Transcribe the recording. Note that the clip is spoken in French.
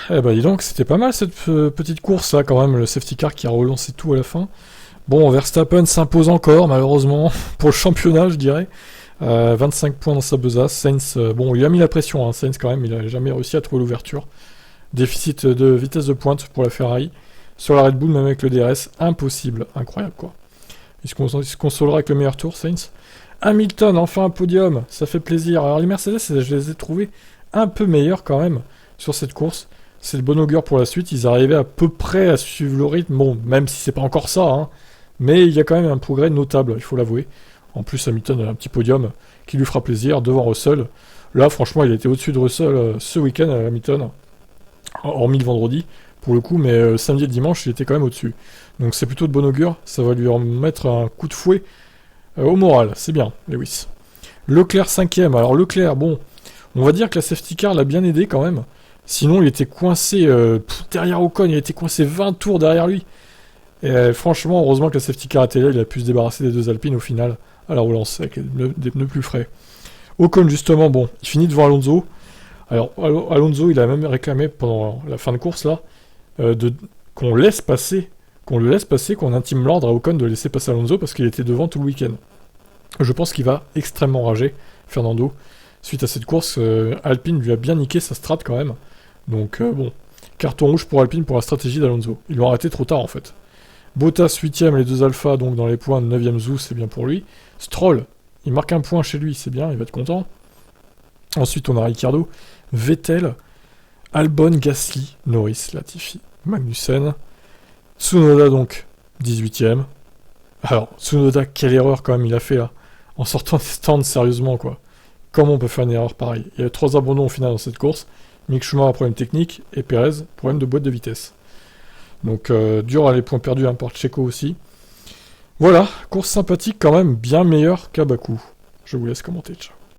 Eh ben dis donc, c'était pas mal cette petite course là quand même, le safety car qui a relancé tout à la fin. Bon, Verstappen s'impose encore, malheureusement, pour le championnat, je dirais. 25 points dans sa besace. Sainz, bon, il a mis la pression, hein, Sainz quand même, il a jamais réussi à trouver l'ouverture. Déficit de vitesse de pointe pour la Ferrari. Sur la Red Bull, même avec le DRS, impossible, incroyable quoi. Il se consolera avec le meilleur tour, Sainz. Hamilton, enfin un podium, ça fait plaisir. Alors les Mercedes, je les ai trouvés un peu meilleurs quand même sur cette course. C'est le bon augure pour la suite, ils arrivaient à peu près à suivre le rythme, bon, même si c'est pas encore ça, hein, mais il y a quand même un progrès notable, il faut l'avouer. En plus, Hamilton a un petit podium qui lui fera plaisir devant Russell. Là, franchement, il était au-dessus de Russell ce week-end, Hamilton, hormis le vendredi, pour le coup, mais samedi et dimanche, il était quand même au-dessus. Donc c'est plutôt de bon augure, ça va lui remettre un coup de fouet au moral, c'est bien, Lewis. Leclerc 5ème, alors Leclerc, bon, on va dire que la safety car l'a bien aidé quand même. Sinon, il était coincé derrière Ocon, il était coincé 20 tours derrière lui. Et franchement, heureusement que la safety car était là, il a pu se débarrasser des deux Alpines au final, à la relance, avec des pneus plus frais. Ocon, justement, bon, il finit devant Alonso. Alors, Alonso, il a même réclamé pendant la fin de course, là, qu'on le laisse passer, qu'on intime l'ordre à Ocon de laisser passer Alonso, parce qu'il était devant tout le week-end. Je pense qu'il va extrêmement rager, Fernando. Suite à cette course, Alpine lui a bien niqué sa strat quand même. Donc bon, carton rouge pour Alpine pour la stratégie d'Alonso. Ils l'ont arrêté trop tard en fait. Bottas 8ème, les deux Alpha donc dans les points, 9ème Zou, c'est bien pour lui. Stroll, il marque un point chez lui, c'est bien, il va être content. Ensuite on a Ricciardo, Vettel, Albon, Gasly, Norris, Latifi, Magnussen. Tsunoda donc, 18ème. Alors, Tsunoda, quelle erreur quand même il a fait là, en sortant des stands sérieusement quoi. Comment on peut faire une erreur pareille? Il y a 3 abandons au final dans cette course. Mick Schumacher, problème technique, et Perez, problème de boîte de vitesse. Donc, dur à les points perdus, par Checo aussi. Voilà, course sympathique quand même, bien meilleure qu'à Bakou. Je vous laisse commenter, ciao.